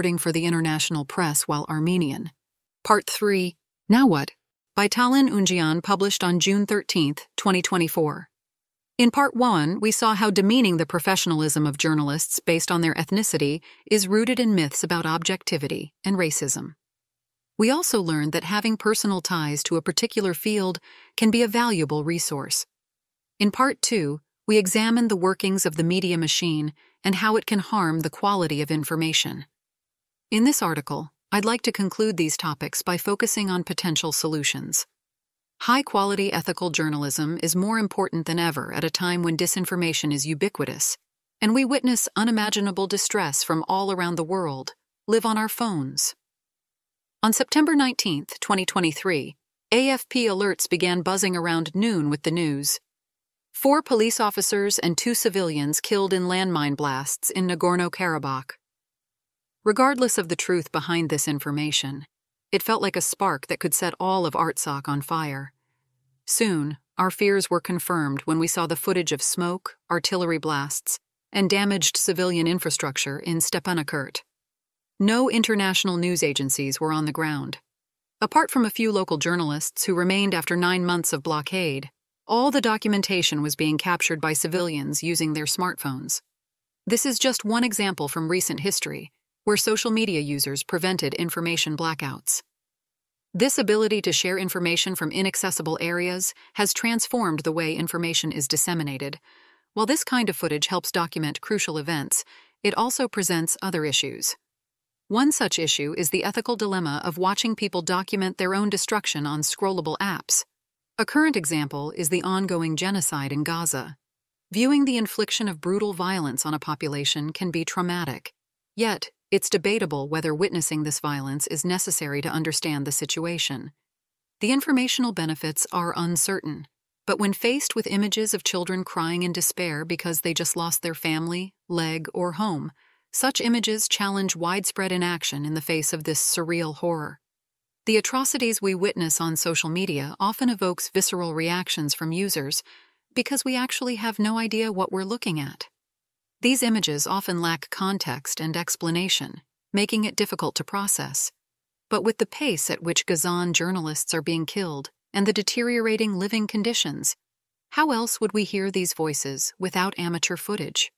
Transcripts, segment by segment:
reporting for the international press while Armenian. Part 3, Now What? By Taline Oundjian, published on June 13, 2024. In Part 1, we saw how demeaning the professionalism of journalists based on their ethnicity is rooted in myths about objectivity and racism. We also learned that having personal ties to a particular field can be a valuable resource. In Part 2, we examined the workings of the media machine and how it can harm the quality of information. In this article, I'd like to conclude these topics by focusing on potential solutions. High-quality ethical journalism is more important than ever at a time when disinformation is ubiquitous, and we witness unimaginable distress from all around the world, live on our phones. On September 19, 2023, AFP alerts began buzzing around noon with the news. 4 police officers and 2 civilians killed in landmine blasts in Nagorno-Karabakh. Regardless of the truth behind this information, it felt like a spark that could set all of Artsakh on fire. Soon, our fears were confirmed when we saw the footage of smoke, artillery blasts, and damaged civilian infrastructure in Stepanakert. No international news agencies were on the ground. Apart from a few local journalists who remained after 9 months of blockade, all the documentation was being captured by civilians using their smartphones. This is just one example from recent history, where social media users prevented information blackouts. This ability to share information from inaccessible areas has transformed the way information is disseminated. While this kind of footage helps document crucial events, it also presents other issues. One such issue is the ethical dilemma of watching people document their own destruction on scrollable apps. A current example is the ongoing genocide in Gaza. Viewing the infliction of brutal violence on a population can be traumatic. Yet, it's debatable whether witnessing this violence is necessary to understand the situation. The informational benefits are uncertain, but when faced with images of children crying in despair because they just lost their family, leg, or home, such images challenge widespread inaction in the face of this surreal horror. The atrocities we witness on social media often evokes visceral reactions from users because we actually have no idea what we're looking at. These images often lack context and explanation, making it difficult to process. But with the pace at which Gazan journalists are being killed and the deteriorating living conditions, how else would we hear these voices without amateur footage?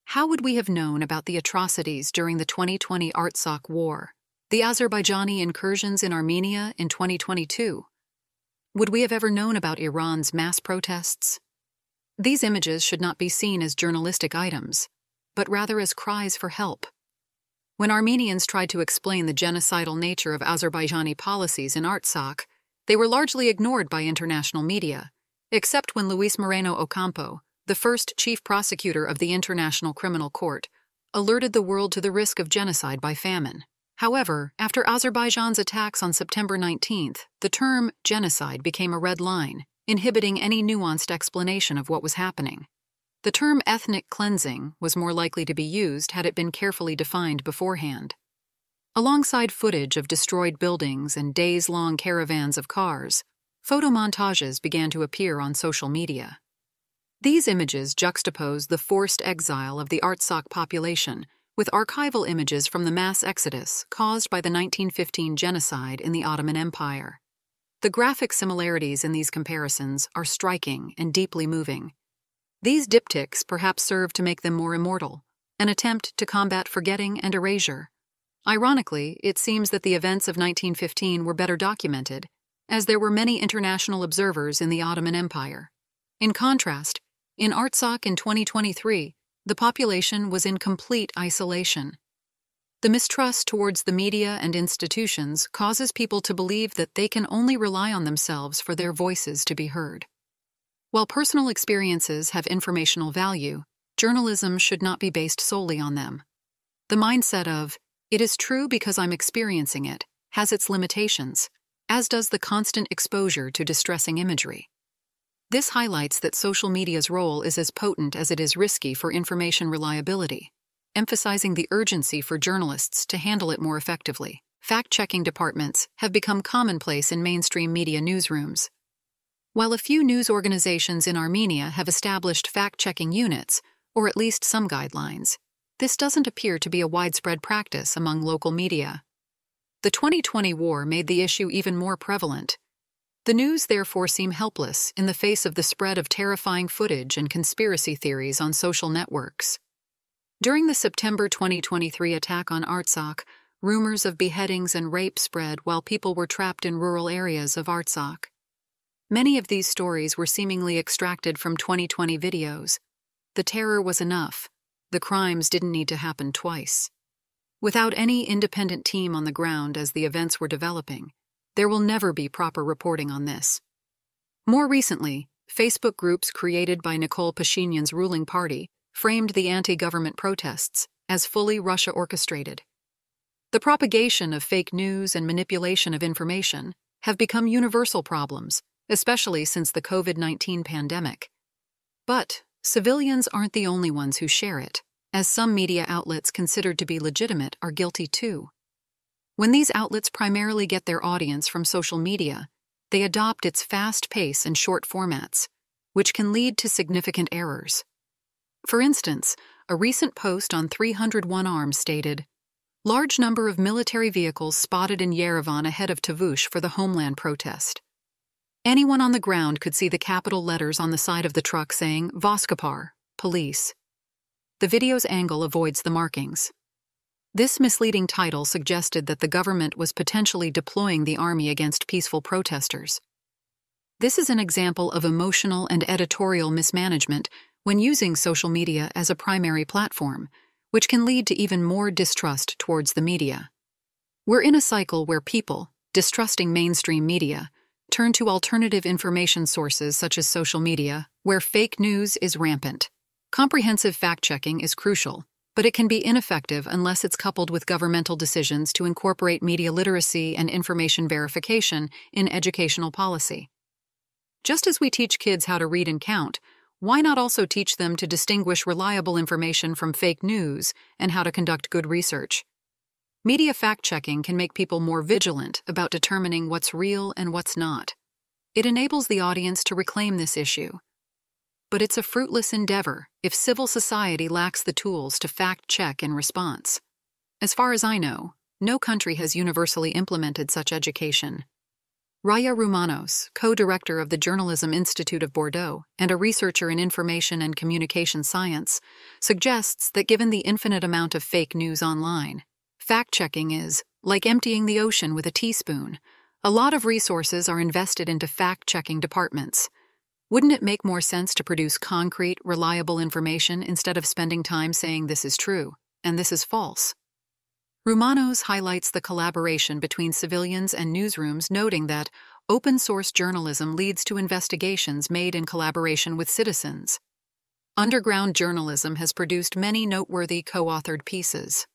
How would we have known about the atrocities during the 2020 Artsakh War, the Azerbaijani incursions in Armenia in 2022? Would we have ever known about Iran's mass protests? These images should not be seen as journalistic items, but rather as cries for help. When Armenians tried to explain the genocidal nature of Azerbaijani policies in Artsakh, they were largely ignored by international media, except when Luis Moreno Ocampo, the first chief prosecutor of the International Criminal Court, alerted the world to the risk of genocide by famine. However, after Azerbaijan's attacks on September 19th, the term genocide became a red line, inhibiting any nuanced explanation of what was happening. The term ethnic cleansing was more likely to be used had it been carefully defined beforehand. Alongside footage of destroyed buildings and days-long caravans of cars, photo montages began to appear on social media. These images juxtapose the forced exile of the Artsakh population with archival images from the mass exodus caused by the 1915 genocide in the Ottoman Empire. The graphic similarities in these comparisons are striking and deeply moving. These diptychs perhaps serve to make them more immortal, an attempt to combat forgetting and erasure. Ironically, it seems that the events of 1915 were better documented, as there were many international observers in the Ottoman Empire. In contrast, in Artsakh in 2023, the population was in complete isolation. The mistrust towards the media and institutions causes people to believe that they can only rely on themselves for their voices to be heard. While personal experiences have informational value, journalism should not be based solely on them. The mindset of, "It is true because I'm experiencing it," has its limitations, as does the constant exposure to distressing imagery. This highlights that social media's role is as potent as it is risky for information reliability, emphasizing the urgency for journalists to handle it more effectively. Fact-checking departments have become commonplace in mainstream media newsrooms. While a few news organizations in Armenia have established fact-checking units, or at least some guidelines, this doesn't appear to be a widespread practice among local media. The 2020 war made the issue even more prevalent. The news therefore seem helpless in the face of the spread of terrifying footage and conspiracy theories on social networks. During the September 2023 attack on Artsakh, rumors of beheadings and rape spread while people were trapped in rural areas of Artsakh. Many of these stories were seemingly extracted from 2020 videos. The terror was enough. The crimes didn't need to happen twice. Without any independent team on the ground as the events were developing, there will never be proper reporting on this. More recently, Facebook groups created by Nicole Pashinyan's ruling party framed the anti-government protests as fully Russia-orchestrated. The propagation of fake news and manipulation of information have become universal problems, especially since the COVID-19 pandemic. But civilians aren't the only ones who share it, as some media outlets considered to be legitimate are guilty too. When these outlets primarily get their audience from social media, they adopt its fast pace and short formats, which can lead to significant errors. For instance, a recent post on 301 Arms stated, "Large number of military vehicles spotted in Yerevan ahead of Tavush for the homeland protest." Anyone on the ground could see the capital letters on the side of the truck saying Voskapar, police. The video's angle avoids the markings. This misleading title suggested that the government was potentially deploying the army against peaceful protesters. This is an example of emotional and editorial mismanagement when using social media as a primary platform, which can lead to even more distrust towards the media. We're in a cycle where people, distrusting mainstream media, turn to alternative information sources such as social media, where fake news is rampant. Comprehensive fact-checking is crucial, but it can be ineffective unless it's coupled with governmental decisions to incorporate media literacy and information verification in educational policy. Just as we teach kids how to read and count, why not also teach them to distinguish reliable information from fake news and how to conduct good research? Media fact-checking can make people more vigilant about determining what's real and what's not. It enables the audience to reclaim this issue. But it's a fruitless endeavor if civil society lacks the tools to fact-check in response. As far as I know, no country has universally implemented such education. Raya Roumanos, co-director of the Journalism Institute of Bordeaux and a researcher in information and communication science, suggests that given the infinite amount of fake news online, fact-checking is like emptying the ocean with a teaspoon. A lot of resources are invested into fact-checking departments. Wouldn't it make more sense to produce concrete, reliable information instead of spending time saying this is true and this is false? Roumanos highlights the collaboration between civilians and newsrooms, noting that open-source journalism leads to investigations made in collaboration with citizens. Underground journalism has produced many noteworthy co-authored pieces.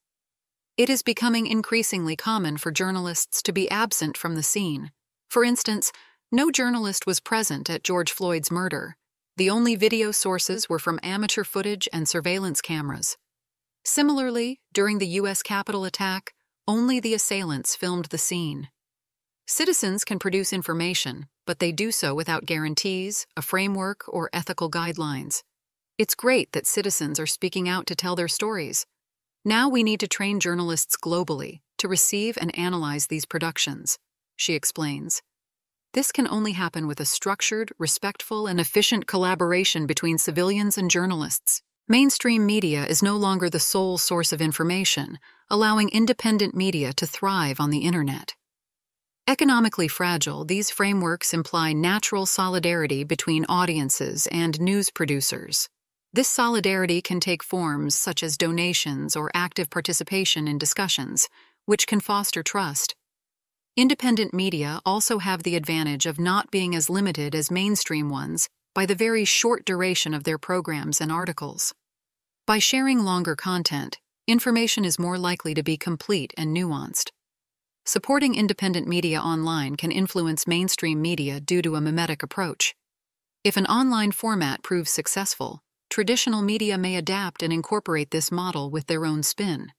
It is becoming increasingly common for journalists to be absent from the scene. For instance, no journalist was present at George Floyd's murder. The only video sources were from amateur footage and surveillance cameras. Similarly, during the U.S. Capitol attack, only the assailants filmed the scene. Citizens can produce information, but they do so without guarantees, a framework, or ethical guidelines. It's great that citizens are speaking out to tell their stories. Now we need to train journalists globally to receive and analyze these productions, she explains. This can only happen with a structured, respectful, and efficient collaboration between civilians and journalists. Mainstream media is no longer the sole source of information, allowing independent media to thrive on the internet. Economically fragile, these frameworks imply natural solidarity between audiences and news producers. This solidarity can take forms such as donations or active participation in discussions, which can foster trust. Independent media also have the advantage of not being as limited as mainstream ones by the very short duration of their programs and articles. By sharing longer content, information is more likely to be complete and nuanced. Supporting independent media online can influence mainstream media due to a mimetic approach. If an online format proves successful, traditional media may adapt and incorporate this model with their own spin.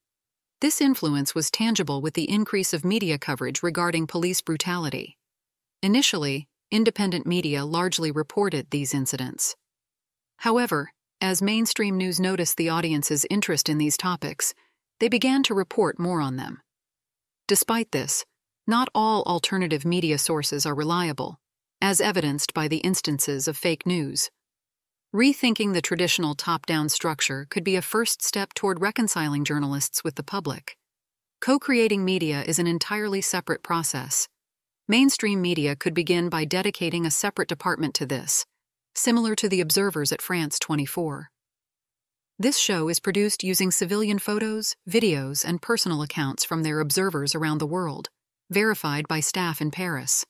This influence was tangible with the increase of media coverage regarding police brutality. Initially, independent media largely reported these incidents. However, As mainstream news noticed the audience's interest in these topics, they began to report more on them. Despite this, not all alternative media sources are reliable, as evidenced by the instances of fake news. Rethinking the traditional top-down structure could be a first step toward reconciling journalists with the public. Co-creating media is an entirely separate process. Mainstream media could begin by dedicating a separate department to this, similar to the Observers at France 24. This show is produced using civilian photos, videos, and personal accounts from their observers around the world, verified by staff in Paris.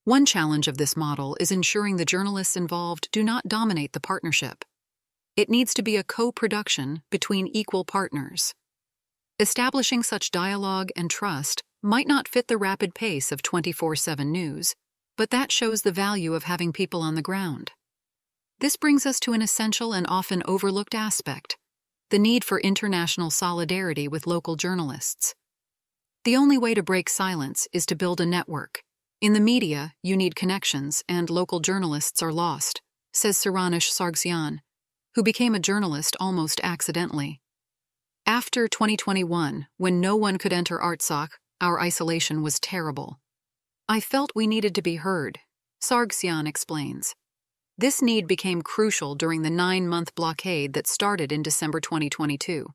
One challenge of this model is ensuring the journalists involved do not dominate the partnership. It needs to be a co-production between equal partners. Establishing such dialogue and trust might not fit the rapid pace of 24/7 news, but that shows the value of having people on the ground. This brings us to an essential and often overlooked aspect: the need for international solidarity with local journalists. The only way to break silence is to build a network. In the media, you need connections, and local journalists are lost, says Siranush Sargsyan, who became a journalist almost accidentally. After 2021, when no one could enter Artsakh, our isolation was terrible. I felt we needed to be heard, Sargsyan explains. This need became crucial during the 9-month blockade that started in December 2022.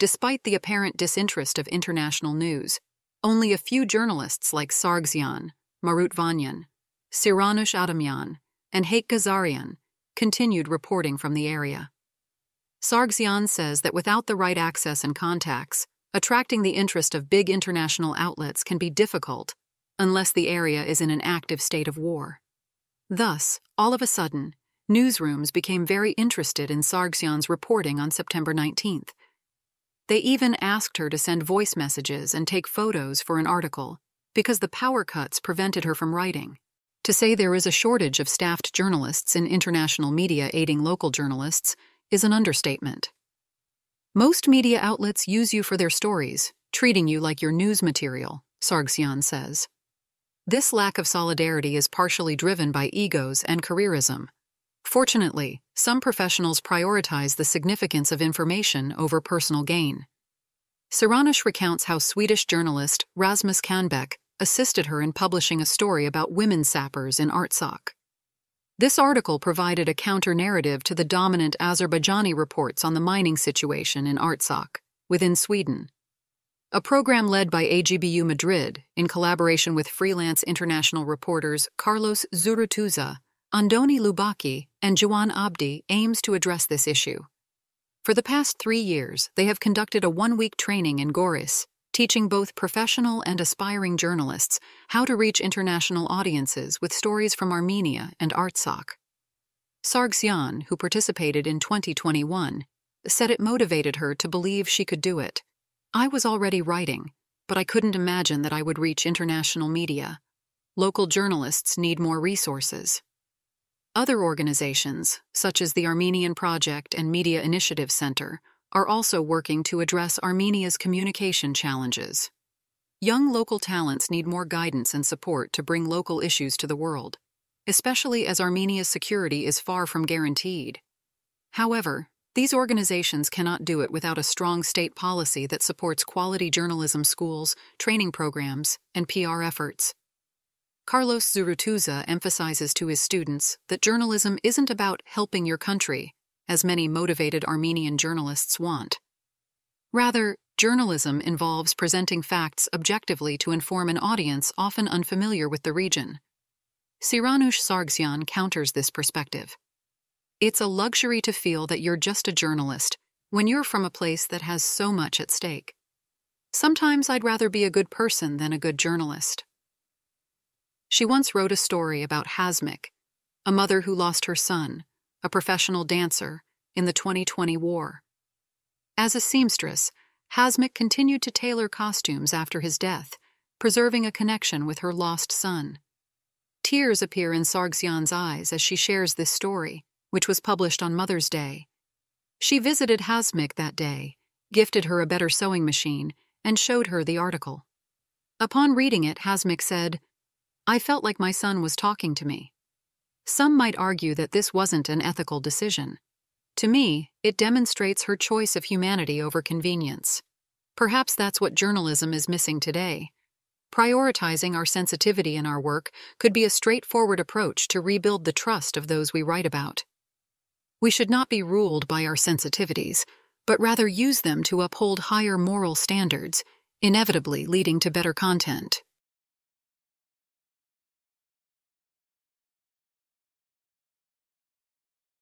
Despite the apparent disinterest of international news, only a few journalists like Sargsyan, Marut Vanyan, Siranush Oundjian, and Haik Ghazarian continued reporting from the area. Sargsyan says that without the right access and contacts, attracting the interest of big international outlets can be difficult unless the area is in an active state of war. Thus, all of a sudden, newsrooms became very interested in Sargsyan's reporting on September 19th. They even asked her to send voice messages and take photos for an article, because the power cuts prevented her from writing. To say there is a shortage of staffed journalists in international media aiding local journalists is an understatement. Most media outlets use you for their stories, treating you like your news material, Sargsyan says. This lack of solidarity is partially driven by egos and careerism. Fortunately, some professionals prioritize the significance of information over personal gain. Siranush recounts how Swedish journalist Rasmus Kanbeck assisted her in publishing a story about women sappers in Artsakh. This article provided a counter-narrative to the dominant Azerbaijani reports on the mining situation in Artsakh, within Sweden. A program led by AGBU Madrid, in collaboration with freelance international reporters Carlos Zurutuza, Andoni Lubaki, and Juan Abdi, aims to address this issue. For the past 3 years, they have conducted a 1-week training in Goris, teaching both professional and aspiring journalists how to reach international audiences with stories from Armenia and Artsakh. Sargsyan, who participated in 2021, said it motivated her to believe she could do it. I was already writing, but I couldn't imagine that I would reach international media. Local journalists need more resources. Other organizations, such as the Armenian Project and Media Initiative Center, are also working to address Armenia's communication challenges. Young local talents need more guidance and support to bring local issues to the world, especially as Armenia's security is far from guaranteed. However, these organizations cannot do it without a strong state policy that supports quality journalism schools, training programs, and PR efforts. Carlos Zurutuza emphasizes to his students that journalism isn't about helping your country, as many motivated Armenian journalists want. Rather, journalism involves presenting facts objectively to inform an audience often unfamiliar with the region. Siranush Sargsyan counters this perspective. It's a luxury to feel that you're just a journalist when you're from a place that has so much at stake. Sometimes I'd rather be a good person than a good journalist. She once wrote a story about Hasmik, a mother who lost her son, a professional dancer, in the 2020 war. As a seamstress, Hasmik continued to tailor costumes after his death, preserving a connection with her lost son. Tears appear in Sargsyan's eyes as she shares this story, which was published on Mother's Day. She visited Hasmik that day, gifted her a better sewing machine, and showed her the article. Upon reading it, Hasmik said, "I felt like my son was talking to me." Some might argue that this wasn't an ethical decision. To me, it demonstrates her choice of humanity over convenience. Perhaps that's what journalism is missing today. Prioritizing our sensitivity in our work could be a straightforward approach to rebuild the trust of those we write about. We should not be ruled by our sensitivities, but rather use them to uphold higher moral standards, inevitably leading to better content.